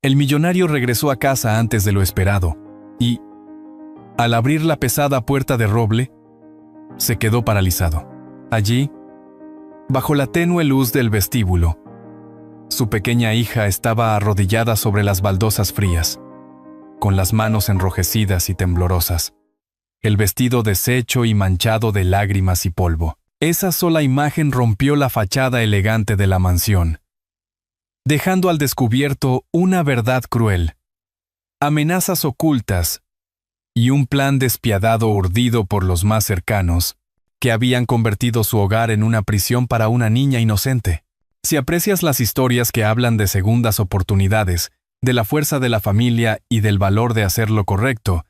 El millonario regresó a casa antes de lo esperado y, al abrir la pesada puerta de roble, se quedó paralizado. Allí, bajo la tenue luz del vestíbulo, su pequeña hija estaba arrodillada sobre las baldosas frías, con las manos enrojecidas y temblorosas, el vestido deshecho y manchado de lágrimas y polvo. Esa sola imagen rompió la fachada elegante de la mansión, dejando al descubierto una verdad cruel, amenazas ocultas y un plan despiadado urdido por los más cercanos, que habían convertido su hogar en una prisión para una niña inocente. Si aprecias las historias que hablan de segundas oportunidades, de la fuerza de la familia y del valor de hacer lo correcto,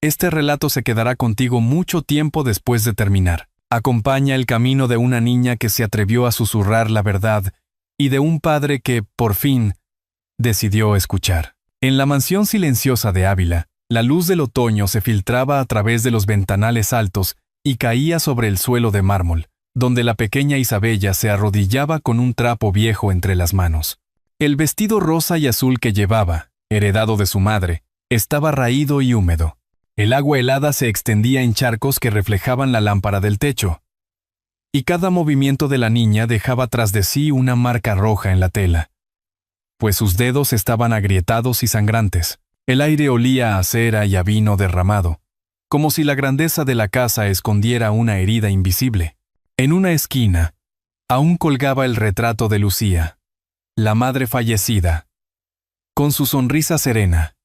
este relato se quedará contigo mucho tiempo después de terminar. Acompaña el camino de una niña que se atrevió a susurrar la verdad y de un padre que, por fin, decidió escuchar. En la mansión silenciosa de Ávila, la luz del otoño se filtraba a través de los ventanales altos y caía sobre el suelo de mármol, donde la pequeña Isabella se arrodillaba con un trapo viejo entre las manos. El vestido rosa y azul que llevaba, heredado de su madre, estaba raído y húmedo. El agua helada se extendía en charcos que reflejaban la lámpara del techo, y cada movimiento de la niña dejaba tras de sí una marca roja en la tela, pues sus dedos estaban agrietados y sangrantes. El aire olía a cera y a vino derramado, como si la grandeza de la casa escondiera una herida invisible. En una esquina, aún colgaba el retrato de Lucía, la madre fallecida, con su sonrisa serena,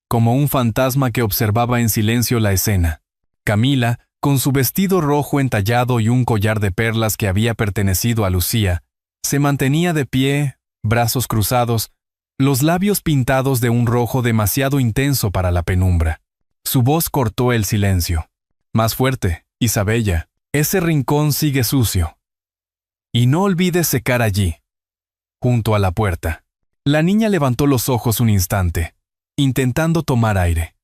como un fantasma que observaba en silencio la escena. Camila, con su vestido rojo entallado y un collar de perlas que había pertenecido a Lucía, se mantenía de pie, brazos cruzados, los labios pintados de un rojo demasiado intenso para la penumbra. Su voz cortó el silencio. Más fuerte, Isabella, ese rincón sigue sucio. Y no olvides secar allí, junto a la puerta. La niña levantó los ojos un instante, intentando tomar aire.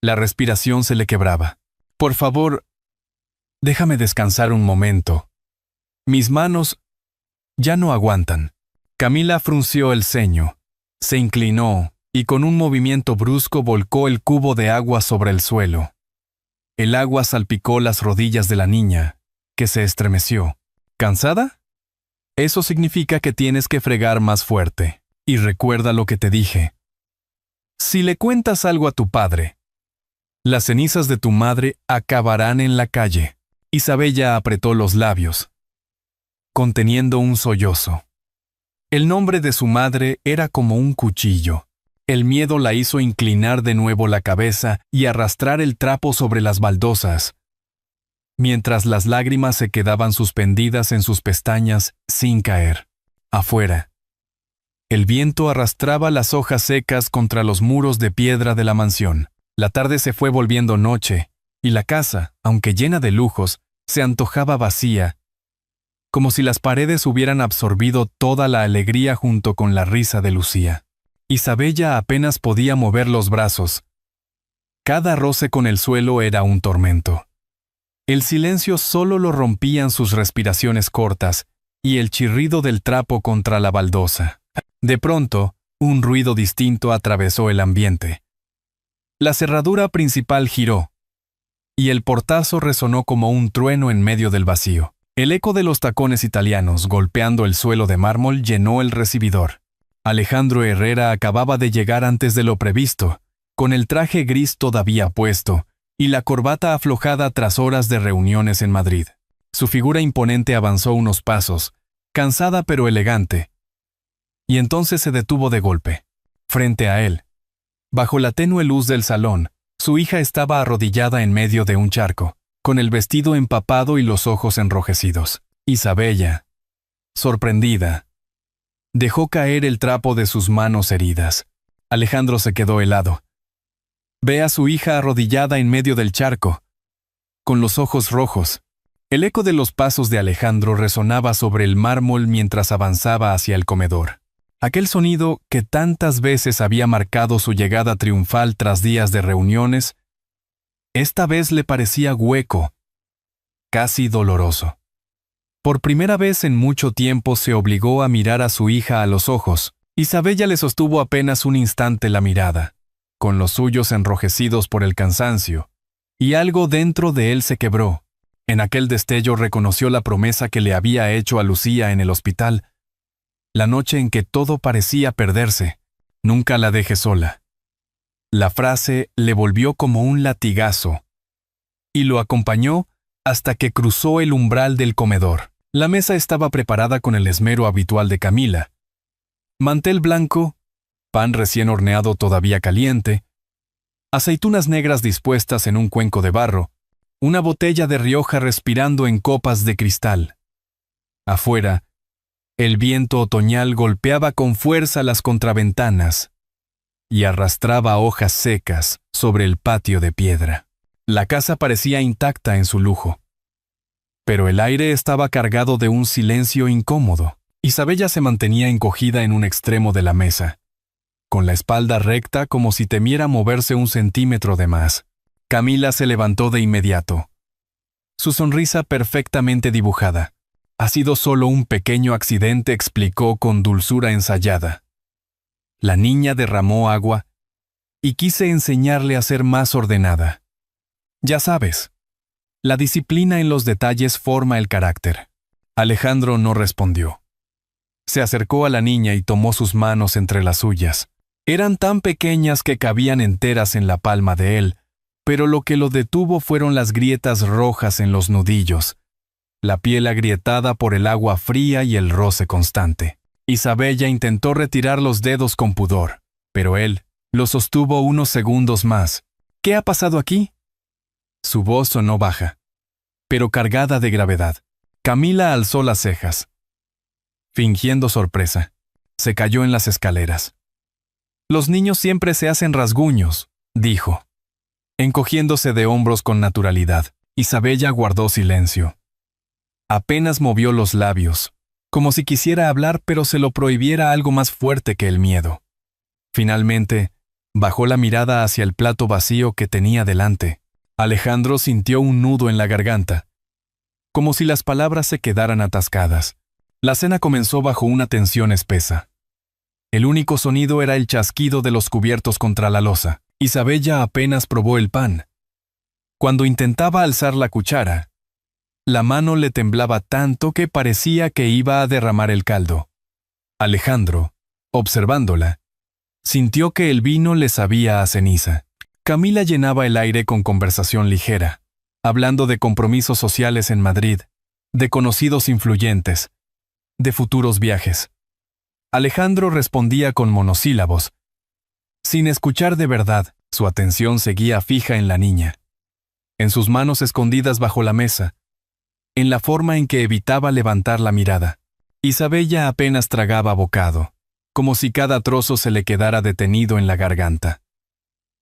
La respiración se le quebraba. Por favor, déjame descansar un momento. Mis manos ya no aguantan. Camila frunció el ceño, se inclinó y con un movimiento brusco volcó el cubo de agua sobre el suelo. El agua salpicó las rodillas de la niña, que se estremeció. ¿Cansada? Eso significa que tienes que fregar más fuerte. Y recuerda lo que te dije. Si le cuentas algo a tu padre, las cenizas de tu madre acabarán en la calle. Isabella apretó los labios, conteniendo un sollozo. El nombre de su madre era como un cuchillo. El miedo la hizo inclinar de nuevo la cabeza y arrastrar el trapo sobre las baldosas, mientras las lágrimas se quedaban suspendidas en sus pestañas sin caer. Afuera, el viento arrastraba las hojas secas contra los muros de piedra de la mansión. La tarde se fue volviendo noche, y la casa, aunque llena de lujos, se antojaba vacía, como si las paredes hubieran absorbido toda la alegría junto con la risa de Lucía. Isabella apenas podía mover los brazos. Cada roce con el suelo era un tormento. El silencio solo lo rompían sus respiraciones cortas y el chirrido del trapo contra la baldosa. De pronto, un ruido distinto atravesó el ambiente. La cerradura principal giró, y el portazo resonó como un trueno en medio del vacío. El eco de los tacones italianos golpeando el suelo de mármol llenó el recibidor. Alejandro Herrera acababa de llegar antes de lo previsto, con el traje gris todavía puesto y la corbata aflojada tras horas de reuniones en Madrid. Su figura imponente avanzó unos pasos, cansada pero elegante, y entonces se detuvo de golpe. Frente a él, bajo la tenue luz del salón, su hija estaba arrodillada en medio de un charco, con el vestido empapado y los ojos enrojecidos. Isabella, sorprendida, dejó caer el trapo de sus manos heridas. Alejandro se quedó helado. Ve a su hija arrodillada en medio del charco, con los ojos rojos. El eco de los pasos de Alejandro resonaba sobre el mármol mientras avanzaba hacia el comedor. Aquel sonido que tantas veces había marcado su llegada triunfal tras días de reuniones, esta vez le parecía hueco, casi doloroso. Por primera vez en mucho tiempo se obligó a mirar a su hija a los ojos. Isabella le sostuvo apenas un instante la mirada, con los suyos enrojecidos por el cansancio, y algo dentro de él se quebró. En aquel destello reconoció la promesa que le había hecho a Lucía en el hospital, la noche en que todo parecía perderse. Nunca la dejes sola. La frase le volvió como un latigazo, y lo acompañó hasta que cruzó el umbral del comedor. La mesa estaba preparada con el esmero habitual de Camila. Mantel blanco, pan recién horneado todavía caliente, aceitunas negras dispuestas en un cuenco de barro, una botella de Rioja respirando en copas de cristal. Afuera, el viento otoñal golpeaba con fuerza las contraventanas y arrastraba hojas secas sobre el patio de piedra. La casa parecía intacta en su lujo, pero el aire estaba cargado de un silencio incómodo. Isabella se mantenía encogida en un extremo de la mesa, con la espalda recta como si temiera moverse un centímetro de más. Camila se levantó de inmediato. Su sonrisa perfectamente dibujada. Ha sido solo un pequeño accidente, explicó con dulzura ensayada. La niña derramó agua y quise enseñarle a ser más ordenada. Ya sabes, la disciplina en los detalles forma el carácter. Alejandro no respondió. Se acercó a la niña y tomó sus manos entre las suyas. Eran tan pequeñas que cabían enteras en la palma de él, pero lo que lo detuvo fueron las grietas rojas en los nudillos, la piel agrietada por el agua fría y el roce constante. Isabella intentó retirar los dedos con pudor, pero él lo sostuvo unos segundos más. ¿Qué ha pasado aquí? Su voz sonó baja, pero cargada de gravedad. Camila alzó las cejas. Fingiendo sorpresa, se cayó en las escaleras. Los niños siempre se hacen rasguños, dijo, encogiéndose de hombros con naturalidad. Isabella guardó silencio. Apenas movió los labios, como si quisiera hablar pero se lo prohibiera algo más fuerte que el miedo. Finalmente, bajó la mirada hacia el plato vacío que tenía delante. Alejandro sintió un nudo en la garganta, como si las palabras se quedaran atascadas. La cena comenzó bajo una tensión espesa. El único sonido era el chasquido de los cubiertos contra la loza. Isabella apenas probó el pan. Cuando intentaba alzar la cuchara, la mano le temblaba tanto que parecía que iba a derramar el caldo. Alejandro, observándola, sintió que el vino le sabía a ceniza. Camila llenaba el aire con conversación ligera, hablando de compromisos sociales en Madrid, de conocidos influyentes, de futuros viajes. Alejandro respondía con monosílabos. Sin escuchar de verdad, su atención seguía fija en la niña, en sus manos escondidas bajo la mesa, en la forma en que evitaba levantar la mirada. Isabella apenas tragaba bocado, como si cada trozo se le quedara detenido en la garganta.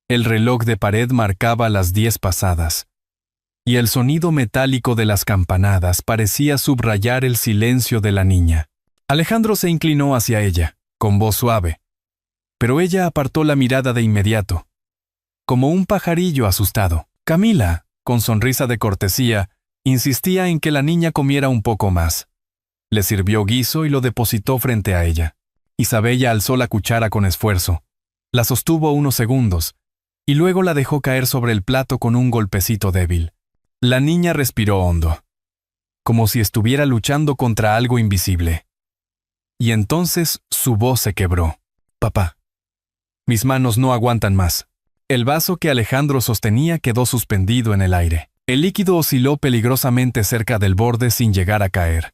El reloj de pared marcaba las 10 pasadas, y el sonido metálico de las campanadas parecía subrayar el silencio de la niña. Alejandro se inclinó hacia ella, con voz suave, pero ella apartó la mirada de inmediato, como un pajarillo asustado. Camila, con sonrisa de cortesía, insistía en que la niña comiera un poco más. Le sirvió guiso y lo depositó frente a ella. Isabella alzó la cuchara con esfuerzo, la sostuvo unos segundos, y luego la dejó caer sobre el plato con un golpecito débil. La niña respiró hondo, como si estuviera luchando contra algo invisible. Y entonces su voz se quebró. Papá, mis manos no aguantan más. El vaso que Alejandro sostenía quedó suspendido en el aire. El líquido osciló peligrosamente cerca del borde sin llegar a caer.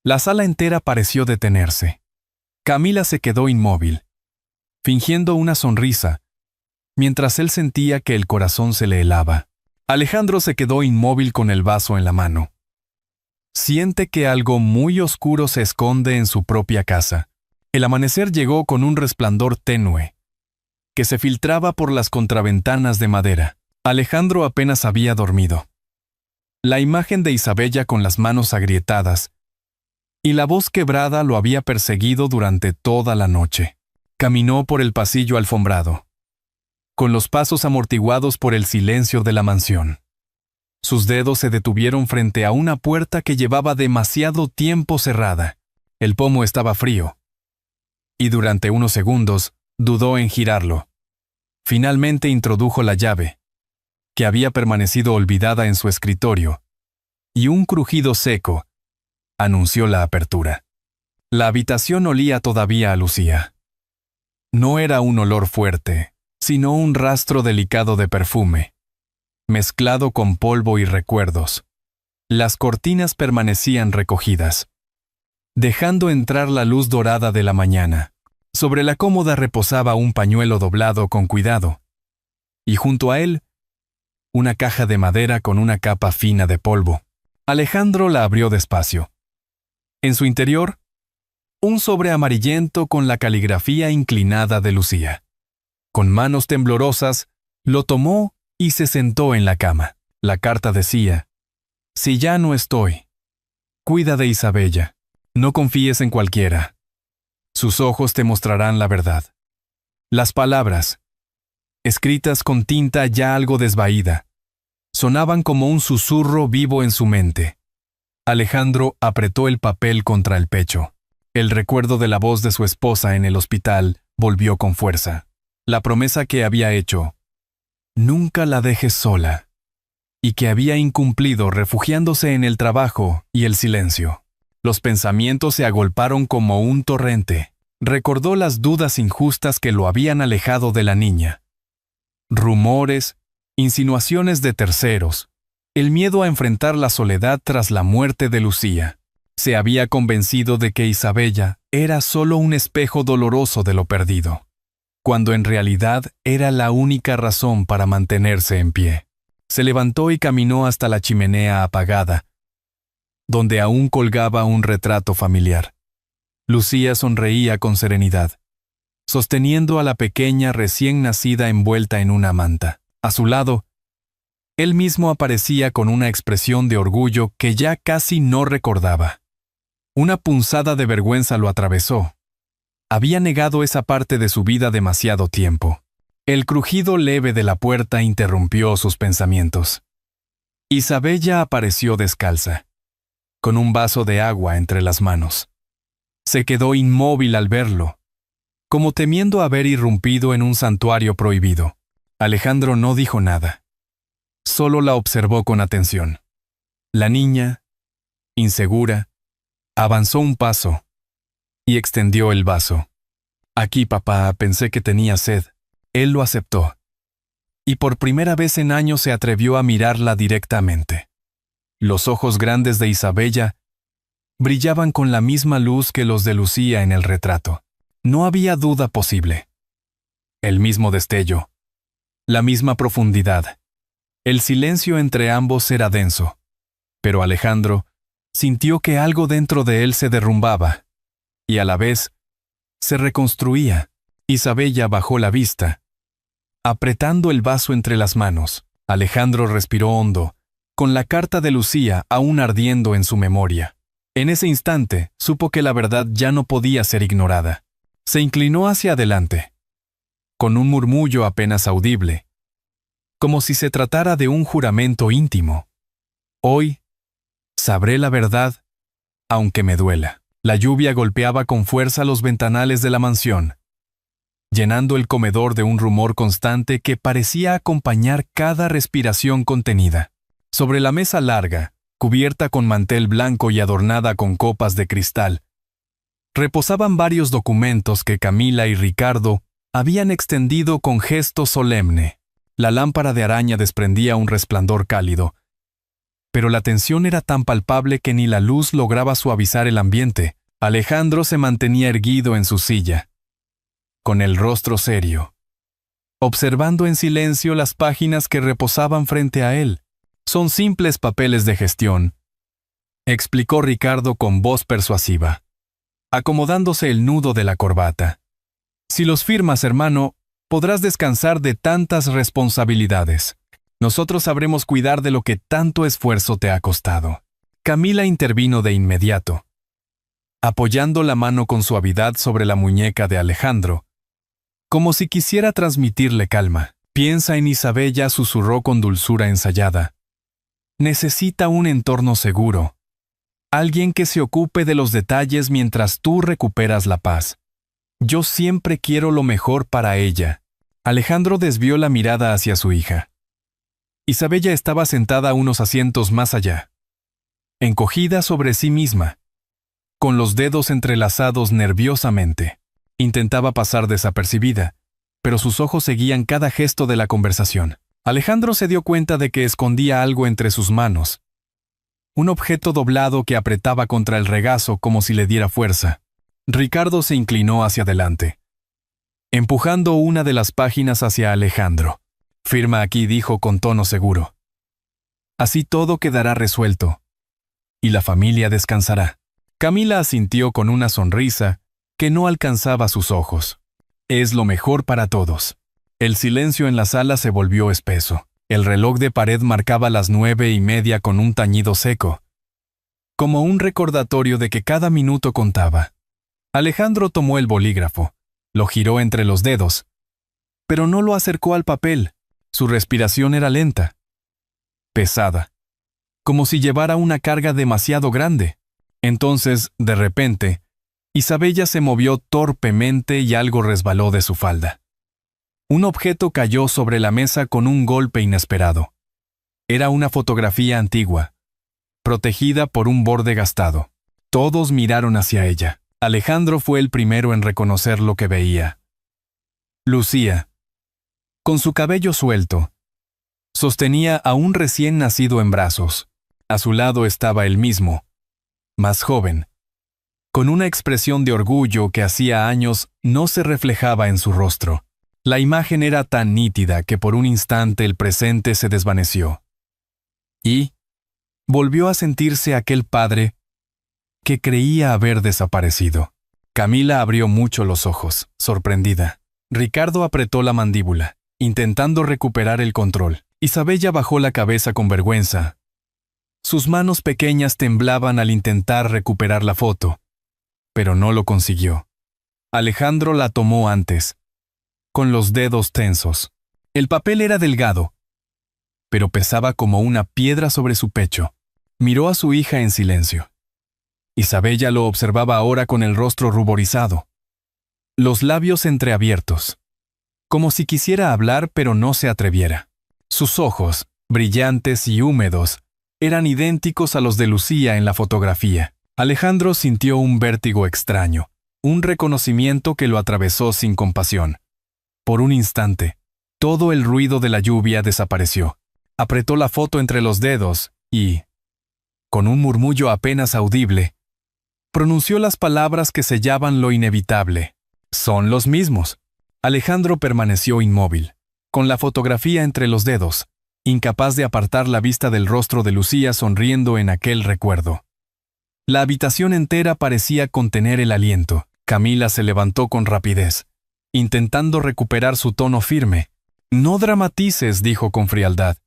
La sala entera pareció detenerse. Camila se quedó inmóvil, fingiendo una sonrisa, mientras él sentía que el corazón se le helaba. Alejandro se quedó inmóvil con el vaso en la mano. Siente que algo muy oscuro se esconde en su propia casa. El amanecer llegó con un resplandor tenue, que se filtraba por las contraventanas de madera. Alejandro apenas había dormido. La imagen de Isabella con las manos agrietadas y la voz quebrada lo había perseguido durante toda la noche. Caminó por el pasillo alfombrado, con los pasos amortiguados por el silencio de la mansión. Sus dedos se detuvieron frente a una puerta que llevaba demasiado tiempo cerrada. El pomo estaba frío, y durante unos segundos dudó en girarlo. Finalmente introdujo la llave, que había permanecido olvidada en su escritorio, y un crujido seco anunció la apertura. La habitación olía todavía a Lucía. No era un olor fuerte, sino un rastro delicado de perfume, mezclado con polvo y recuerdos. Las cortinas permanecían recogidas, dejando entrar la luz dorada de la mañana. Sobre la cómoda reposaba un pañuelo doblado con cuidado, y junto a él, una caja de madera con una capa fina de polvo. Alejandro la abrió despacio. En su interior, un sobre amarillento con la caligrafía inclinada de Lucía. Con manos temblorosas, lo tomó y se sentó en la cama. La carta decía: «Si ya no estoy, cuida de Isabella. No confíes en cualquiera. Sus ojos te mostrarán la verdad». Las palabras, escritas con tinta ya algo desvaída, sonaban como un susurro vivo en su mente. Alejandro apretó el papel contra el pecho. El recuerdo de la voz de su esposa en el hospital volvió con fuerza. La promesa que había hecho: «Nunca la dejes sola», y que había incumplido refugiándose en el trabajo y el silencio. Los pensamientos se agolparon como un torrente. Recordó las dudas injustas que lo habían alejado de la niña. Rumores, insinuaciones de terceros, el miedo a enfrentar la soledad tras la muerte de Lucía. Se había convencido de que Isabella era solo un espejo doloroso de lo perdido, cuando en realidad era la única razón para mantenerse en pie. Se levantó y caminó hasta la chimenea apagada, donde aún colgaba un retrato familiar. Lucía sonreía con serenidad, sosteniendo a la pequeña recién nacida envuelta en una manta. A su lado, él mismo aparecía con una expresión de orgullo que ya casi no recordaba. Una punzada de vergüenza lo atravesó. Había negado esa parte de su vida demasiado tiempo. El crujido leve de la puerta interrumpió sus pensamientos. Isabella apareció descalza, con un vaso de agua entre las manos. Se quedó inmóvil al verlo, como temiendo haber irrumpido en un santuario prohibido. Alejandro no dijo nada. Solo la observó con atención. La niña, insegura, avanzó un paso y extendió el vaso. «Aquí, papá, pensé que tenía sed». Él lo aceptó, y por primera vez en años se atrevió a mirarla directamente. Los ojos grandes de Isabella brillaban con la misma luz que los de Lucía en el retrato. No había duda posible. El mismo destello, la misma profundidad. El silencio entre ambos era denso, pero Alejandro sintió que algo dentro de él se derrumbaba, y a la vez se reconstruía. Isabella bajó la vista, apretando el vaso entre las manos. Alejandro respiró hondo, con la carta de Lucía aún ardiendo en su memoria. En ese instante supo que la verdad ya no podía ser ignorada. Se inclinó hacia adelante, con un murmullo apenas audible, como si se tratara de un juramento íntimo. «Hoy sabré la verdad, aunque me duela». La lluvia golpeaba con fuerza los ventanales de la mansión, llenando el comedor de un rumor constante que parecía acompañar cada respiración contenida. Sobre la mesa larga, cubierta con mantel blanco y adornada con copas de cristal, reposaban varios documentos que Camila y Ricardo habían extendido con gesto solemne. La lámpara de araña desprendía un resplandor cálido, pero la tensión era tan palpable que ni la luz lograba suavizar el ambiente. Alejandro se mantenía erguido en su silla, con el rostro serio, observando en silencio las páginas que reposaban frente a él. «Son simples papeles de gestión», explicó Ricardo con voz persuasiva, acomodándose el nudo de la corbata. «Si los firmas, hermano, podrás descansar de tantas responsabilidades. Nosotros sabremos cuidar de lo que tanto esfuerzo te ha costado». Camila intervino de inmediato, apoyando la mano con suavidad sobre la muñeca de Alejandro, como si quisiera transmitirle calma. «Piensa en Isabella», susurró con dulzura ensayada. «Necesita un entorno seguro, alguien que se ocupe de los detalles mientras tú recuperas la paz. Yo siempre quiero lo mejor para ella. Alejandro desvió la mirada hacia su hija. Isabella estaba sentada unos asientos más allá, encogida sobre sí misma, con los dedos entrelazados nerviosamente. Intentaba pasar desapercibida, pero sus ojos seguían cada gesto de la conversación. Alejandro se dio cuenta de que escondía algo entre sus manos, un objeto doblado que apretaba contra el regazo como si le diera fuerza. Ricardo se inclinó hacia adelante, empujando una de las páginas hacia Alejandro. «Firma aquí», dijo con tono seguro. «Así todo quedará resuelto, y la familia descansará». Camila asintió con una sonrisa que no alcanzaba sus ojos. «Es lo mejor para todos». El silencio en la sala se volvió espeso. El reloj de pared marcaba las 9:30 con un tañido seco, como un recordatorio de que cada minuto contaba. Alejandro tomó el bolígrafo, lo giró entre los dedos, pero no lo acercó al papel. Su respiración era lenta, pesada, como si llevara una carga demasiado grande. Entonces, de repente, Isabella se movió torpemente y algo resbaló de su falda. Un objeto cayó sobre la mesa con un golpe inesperado. Era una fotografía antigua, protegida por un borde gastado. Todos miraron hacia ella. Alejandro fue el primero en reconocer lo que veía. Lucía, con su cabello suelto, sostenía a un recién nacido en brazos. A su lado estaba él mismo, más joven, con una expresión de orgullo que hacía años no se reflejaba en su rostro. La imagen era tan nítida que por un instante el presente se desvaneció. Y volvió a sentirse aquel padre que creía haber desaparecido. Camila abrió mucho los ojos, sorprendida. Ricardo apretó la mandíbula, intentando recuperar el control. Isabella bajó la cabeza con vergüenza. Sus manos pequeñas temblaban al intentar recuperar la foto, pero no lo consiguió. Alejandro la tomó antes, con los dedos tensos. El papel era delgado, pero pesaba como una piedra sobre su pecho. Miró a su hija en silencio. Isabella lo observaba ahora con el rostro ruborizado, los labios entreabiertos, como si quisiera hablar pero no se atreviera. Sus ojos, brillantes y húmedos, eran idénticos a los de Lucía en la fotografía. Alejandro sintió un vértigo extraño, un reconocimiento que lo atravesó sin compasión. Por un instante, todo el ruido de la lluvia desapareció. Apretó la foto entre los dedos y, con un murmullo apenas audible, pronunció las palabras que sellaban lo inevitable. «Son los mismos». Alejandro permaneció inmóvil, con la fotografía entre los dedos, incapaz de apartar la vista del rostro de Lucía sonriendo en aquel recuerdo. La habitación entera parecía contener el aliento. Camila se levantó con rapidez, intentando recuperar su tono firme. «No dramatices», dijo con frialdad.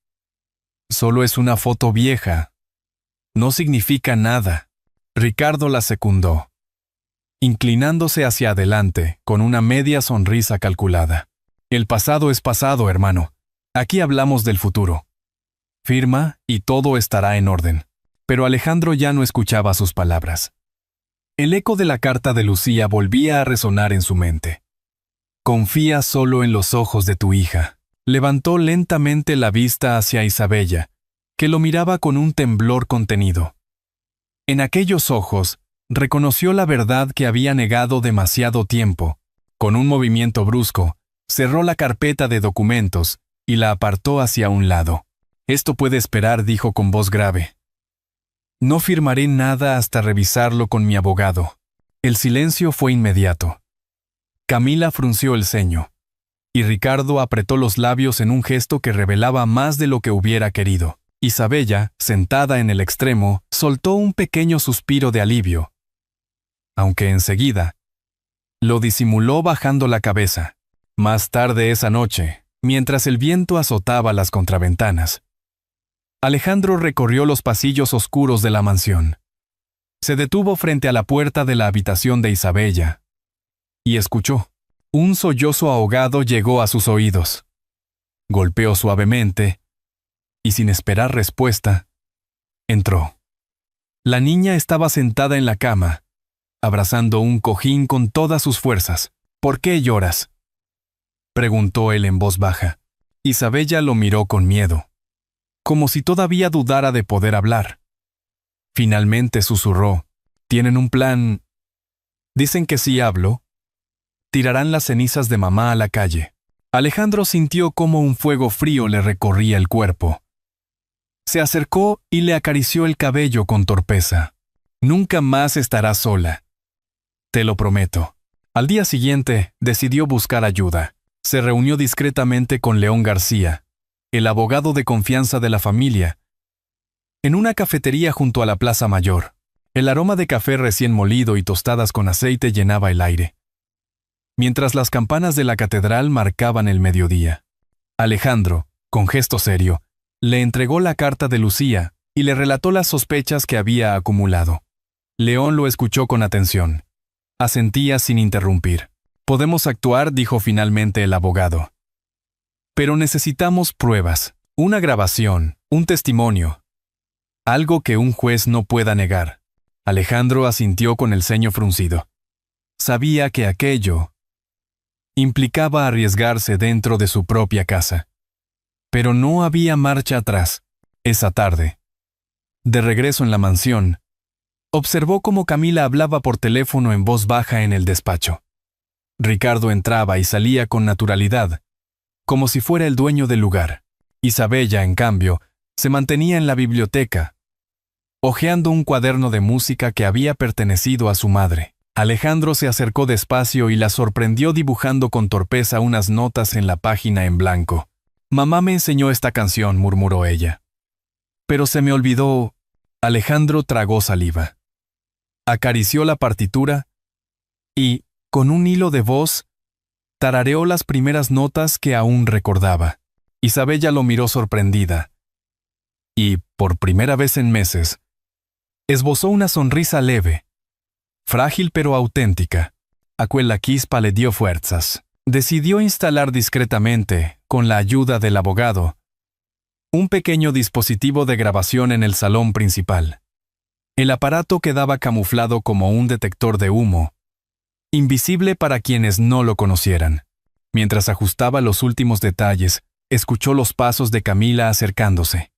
«Solo es una foto vieja. No significa nada». Ricardo la secundó, inclinándose hacia adelante con una media sonrisa calculada. «El pasado es pasado, hermano. Aquí hablamos del futuro. Firma y todo estará en orden». Pero Alejandro ya no escuchaba sus palabras. El eco de la carta de Lucía volvía a resonar en su mente. «Confía solo en los ojos de tu hija». Levantó lentamente la vista hacia Isabella, que lo miraba con un temblor contenido. En aquellos ojos, reconoció la verdad que había negado demasiado tiempo. Con un movimiento brusco, cerró la carpeta de documentos y la apartó hacia un lado. «Esto puede esperar», dijo con voz grave. «No firmaré nada hasta revisarlo con mi abogado». El silencio fue inmediato. Camila frunció el ceño, y Ricardo apretó los labios en un gesto que revelaba más de lo que hubiera querido. Isabella, sentada en el extremo, soltó un pequeño suspiro de alivio, aunque enseguida lo disimuló bajando la cabeza. Más tarde esa noche, mientras el viento azotaba las contraventanas, Alejandro recorrió los pasillos oscuros de la mansión. Se detuvo frente a la puerta de la habitación de Isabella y escuchó. Un sollozo ahogado llegó a sus oídos. Golpeó suavemente y, sin esperar respuesta, entró. La niña estaba sentada en la cama, abrazando un cojín con todas sus fuerzas. ¿Por qué lloras?, preguntó él en voz baja. Isabella lo miró con miedo, como si todavía dudara de poder hablar. Finalmente susurró: ¿Tienen un plan? Dicen que si hablo, tirarán las cenizas de mamá a la calle. Alejandro sintió cómo un fuego frío le recorría el cuerpo. Se acercó y le acarició el cabello con torpeza. Nunca más estarás sola. Te lo prometo. Al día siguiente, decidió buscar ayuda. Se reunió discretamente con León García, el abogado de confianza de la familia, en una cafetería junto a la Plaza Mayor. El aroma de café recién molido y tostadas con aceite llenaba el aire, mientras las campanas de la catedral marcaban el mediodía. Alejandro, con gesto serio, le entregó la carta de Lucía y le relató las sospechas que había acumulado. León lo escuchó con atención. Asentía sin interrumpir. «Podemos actuar», dijo finalmente el abogado. «Pero necesitamos pruebas, una grabación, un testimonio. Algo que un juez no pueda negar». Alejandro asintió con el ceño fruncido. Sabía que aquello implicaba arriesgarse dentro de su propia casa. Pero no había marcha atrás. Esa tarde, de regreso en la mansión, observó cómo Camila hablaba por teléfono en voz baja en el despacho. Ricardo entraba y salía con naturalidad, como si fuera el dueño del lugar. Isabella, en cambio, se mantenía en la biblioteca, hojeando un cuaderno de música que había pertenecido a su madre. Alejandro se acercó despacio y la sorprendió dibujando con torpeza unas notas en la página en blanco. «Mamá me enseñó esta canción», murmuró ella. «Pero se me olvidó». Alejandro tragó saliva. Acarició la partitura y, con un hilo de voz, tarareó las primeras notas que aún recordaba. Isabella lo miró sorprendida y, por primera vez en meses, esbozó una sonrisa leve, frágil pero auténtica. Aquella chispa le dio fuerzas. Decidió instalar discretamente, con la ayuda del abogado, un pequeño dispositivo de grabación en el salón principal. El aparato quedaba camuflado como un detector de humo, invisible para quienes no lo conocieran. Mientras ajustaba los últimos detalles, escuchó los pasos de Camila acercándose.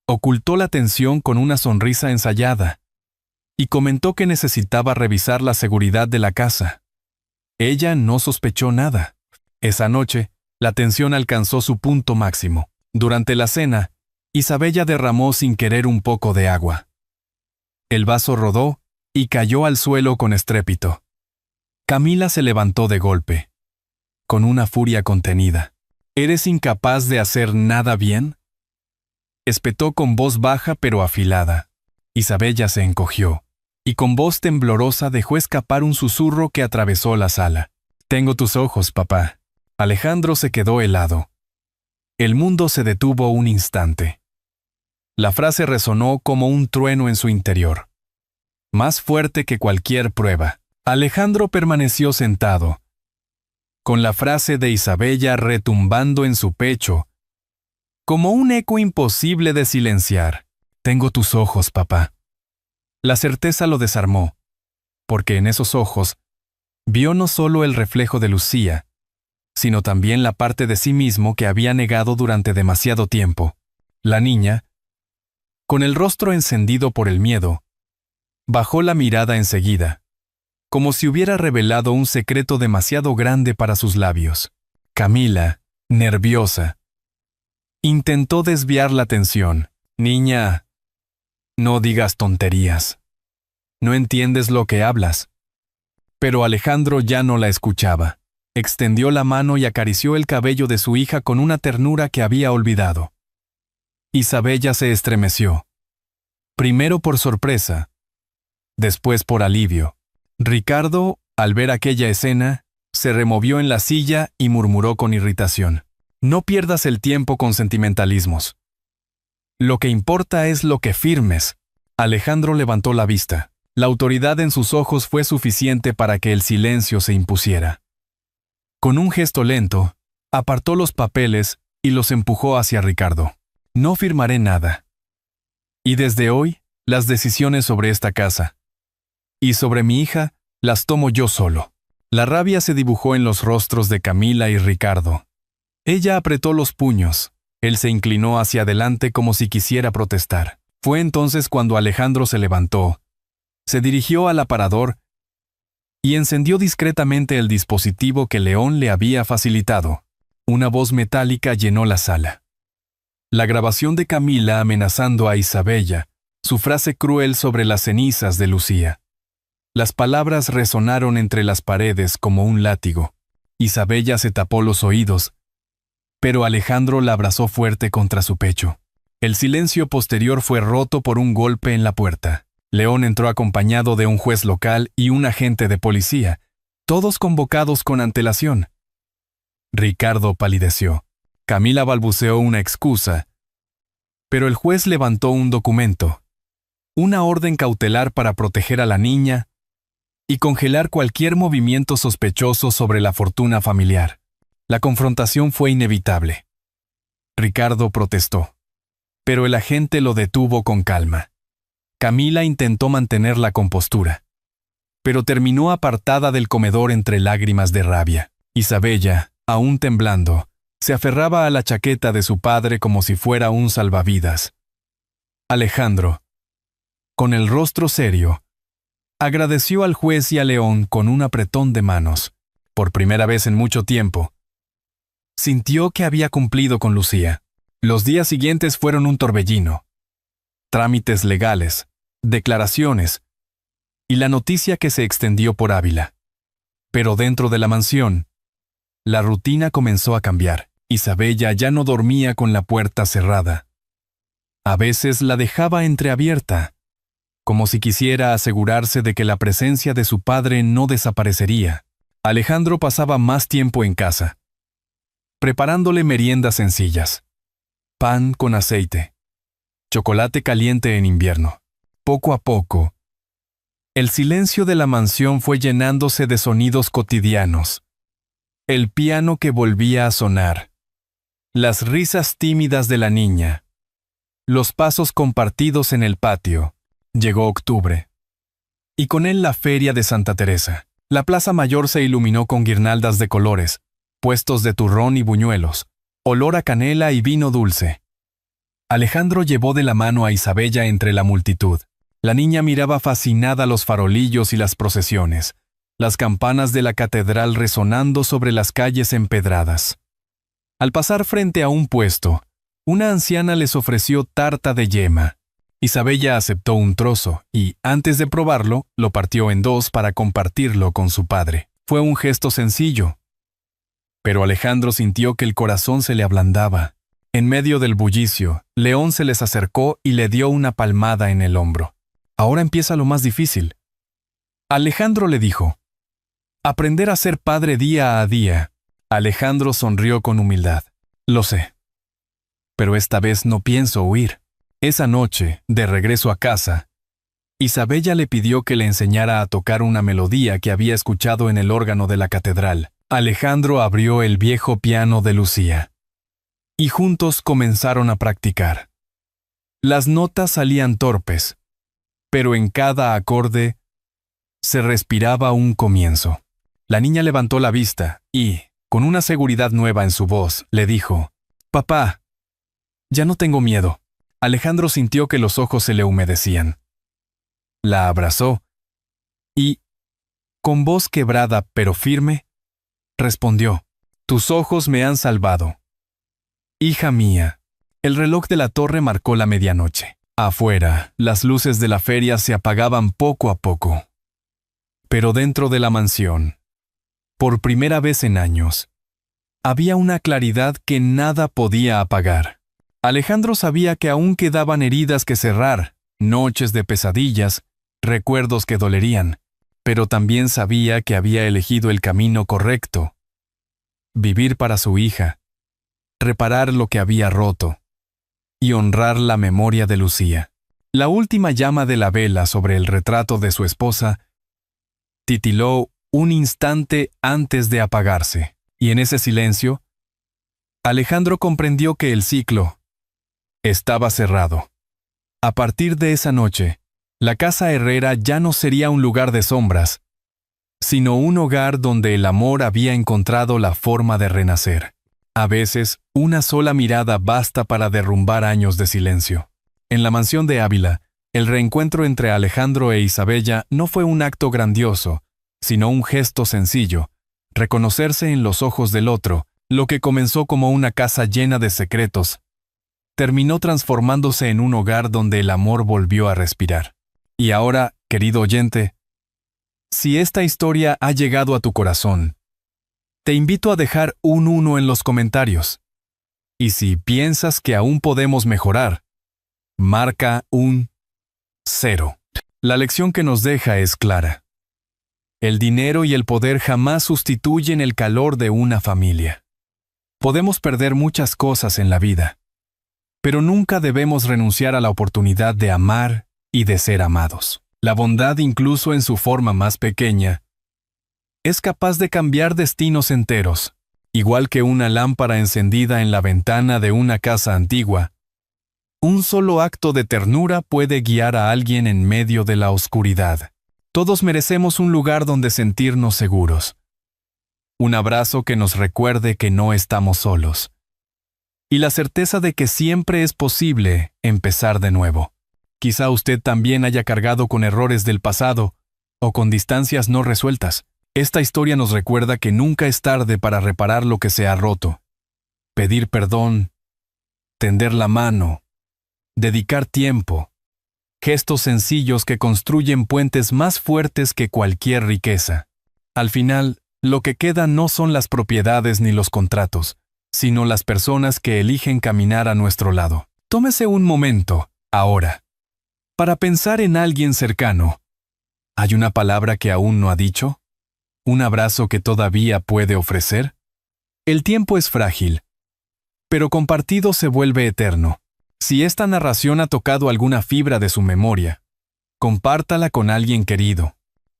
Ocultó la tensión con una sonrisa ensayada y comentó que necesitaba revisar la seguridad de la casa. Ella no sospechó nada. Esa noche, la tensión alcanzó su punto máximo. Durante la cena, Isabella derramó sin querer un poco de agua. El vaso rodó y cayó al suelo con estrépito. Camila se levantó de golpe, con una furia contenida. «¿Eres incapaz de hacer nada bien?», espetó con voz baja pero afilada. Isabella se encogió, y con voz temblorosa dejó escapar un susurro que atravesó la sala. «Tengo tus ojos, papá». Alejandro se quedó helado. El mundo se detuvo un instante. La frase resonó como un trueno en su interior, más fuerte que cualquier prueba. Alejandro permaneció sentado, con la frase de Isabella retumbando en su pecho, como un eco imposible de silenciar. «Tengo tus ojos, papá». La certeza lo desarmó, porque en esos ojos vio no solo el reflejo de Lucía, sino también la parte de sí mismo que había negado durante demasiado tiempo. La niña, con el rostro encendido por el miedo, bajó la mirada enseguida, como si hubiera revelado un secreto demasiado grande para sus labios. Camila, nerviosa, intentó desviar la atención. «Niña, no digas tonterías. No entiendes lo que hablas». Pero Alejandro ya no la escuchaba. Extendió la mano y acarició el cabello de su hija con una ternura que había olvidado. Isabella se estremeció. Primero por sorpresa, después por alivio. Ricardo, al ver aquella escena, se removió en la silla y murmuró con irritación: «No pierdas el tiempo con sentimentalismos. Lo que importa es lo que firmes». Alejandro levantó la vista. La autoridad en sus ojos fue suficiente para que el silencio se impusiera. Con un gesto lento, apartó los papeles y los empujó hacia Ricardo. «No firmaré nada. Y desde hoy, las decisiones sobre esta casa y sobre mi hija las tomo yo solo». La rabia se dibujó en los rostros de Camila y Ricardo. Ella apretó los puños. Él se inclinó hacia adelante como si quisiera protestar. Fue entonces cuando Alejandro se levantó, se dirigió al aparador y encendió discretamente el dispositivo que León le había facilitado. Una voz metálica llenó la sala. La grabación de Camila amenazando a Isabella, su frase cruel sobre las cenizas de Lucía. Las palabras resonaron entre las paredes como un látigo. Isabella se tapó los oídos, pero Alejandro la abrazó fuerte contra su pecho. El silencio posterior fue roto por un golpe en la puerta. León entró acompañado de un juez local y un agente de policía, todos convocados con antelación. Ricardo palideció. Camila balbuceó una excusa, pero el juez levantó un documento, una orden cautelar para proteger a la niña y congelar cualquier movimiento sospechoso sobre la fortuna familiar. La confrontación fue inevitable. Ricardo protestó, pero el agente lo detuvo con calma. Camila intentó mantener la compostura, pero terminó apartada del comedor entre lágrimas de rabia. Isabella, aún temblando, se aferraba a la chaqueta de su padre como si fuera un salvavidas. Alejandro, con el rostro serio, agradeció al juez y a León con un apretón de manos. Por primera vez en mucho tiempo, sintió que había cumplido con Lucía. Los días siguientes fueron un torbellino. Trámites legales, declaraciones, y la noticia que se extendió por Ávila. Pero dentro de la mansión, la rutina comenzó a cambiar. Isabella ya no dormía con la puerta cerrada. A veces la dejaba entreabierta, como si quisiera asegurarse de que la presencia de su padre no desaparecería. Alejandro pasaba más tiempo en casa, preparándole meriendas sencillas. Pan con aceite, chocolate caliente en invierno. Poco a poco, el silencio de la mansión fue llenándose de sonidos cotidianos. El piano que volvía a sonar, las risas tímidas de la niña, los pasos compartidos en el patio. Llegó octubre, y con él la feria de Santa Teresa. La plaza mayor se iluminó con guirnaldas de colores, puestos de turrón y buñuelos, olor a canela y vino dulce. Alejandro llevó de la mano a Isabella entre la multitud. La niña miraba fascinada los farolillos y las procesiones, las campanas de la catedral resonando sobre las calles empedradas. Al pasar frente a un puesto, una anciana les ofreció tarta de yema. Isabella aceptó un trozo y, antes de probarlo, lo partió en dos para compartirlo con su padre. Fue un gesto sencillo, pero Alejandro sintió que el corazón se le ablandaba. En medio del bullicio, León se les acercó y le dio una palmada en el hombro. Ahora empieza lo más difícil. Alejandro le dijo, aprender a ser padre día a día. Alejandro sonrió con humildad. Lo sé, pero esta vez no pienso huir. Esa noche, de regreso a casa, Isabella le pidió que le enseñara a tocar una melodía que había escuchado en el órgano de la catedral. Alejandro abrió el viejo piano de Lucía, y juntos comenzaron a practicar. Las notas salían torpes, pero en cada acorde se respiraba un comienzo. La niña levantó la vista y, con una seguridad nueva en su voz, le dijo, «Papá, ya no tengo miedo». Alejandro sintió que los ojos se le humedecían. La abrazó y, con voz quebrada pero firme, respondió, «Tus ojos me han salvado. Hija mía». El reloj de la torre marcó la medianoche. Afuera, las luces de la feria se apagaban poco a poco. Pero dentro de la mansión, por primera vez en años, había una claridad que nada podía apagar. Alejandro sabía que aún quedaban heridas que cerrar, noches de pesadillas, recuerdos que dolerían, pero también sabía que había elegido el camino correcto. Vivir para su hija, reparar lo que había roto y honrar la memoria de Lucía. La última llama de la vela sobre el retrato de su esposa titiló un instante antes de apagarse, y en ese silencio, Alejandro comprendió que el ciclo estaba cerrado. A partir de esa noche, la casa Herrera ya no sería un lugar de sombras, sino un hogar donde el amor había encontrado la forma de renacer. A veces, una sola mirada basta para derrumbar años de silencio. En la mansión de Ávila, el reencuentro entre Alejandro e Isabella no fue un acto grandioso, sino un gesto sencillo, reconocerse en los ojos del otro. Lo que comenzó como una casa llena de secretos, terminó transformándose en un hogar donde el amor volvió a respirar. Y ahora, querido oyente, si esta historia ha llegado a tu corazón, te invito a dejar un 1 en los comentarios. Y si piensas que aún podemos mejorar, marca un 0. La lección que nos deja es clara. El dinero y el poder jamás sustituyen el calor de una familia. Podemos perder muchas cosas en la vida, pero nunca debemos renunciar a la oportunidad de amar y de ser amados. La bondad, incluso en su forma más pequeña, es capaz de cambiar destinos enteros. Igual que una lámpara encendida en la ventana de una casa antigua, un solo acto de ternura puede guiar a alguien en medio de la oscuridad. Todos merecemos un lugar donde sentirnos seguros. Un abrazo que nos recuerde que no estamos solos. Y la certeza de que siempre es posible empezar de nuevo. Quizá usted también haya cargado con errores del pasado o con distancias no resueltas. Esta historia nos recuerda que nunca es tarde para reparar lo que se ha roto. Pedir perdón, tender la mano, dedicar tiempo. Gestos sencillos que construyen puentes más fuertes que cualquier riqueza. Al final, lo que queda no son las propiedades ni los contratos, sino las personas que eligen caminar a nuestro lado. Tómese un momento, ahora, para pensar en alguien cercano. ¿Hay una palabra que aún no ha dicho? ¿Un abrazo que todavía puede ofrecer? El tiempo es frágil, pero compartido se vuelve eterno. Si esta narración ha tocado alguna fibra de su memoria, compártala con alguien querido.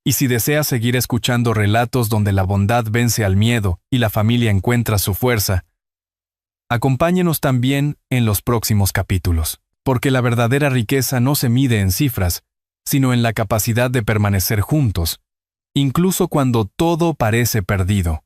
Y si desea seguir escuchando relatos donde la bondad vence al miedo y la familia encuentra su fuerza, acompáñenos también en los próximos capítulos, porque la verdadera riqueza no se mide en cifras, sino en la capacidad de permanecer juntos, incluso cuando todo parece perdido.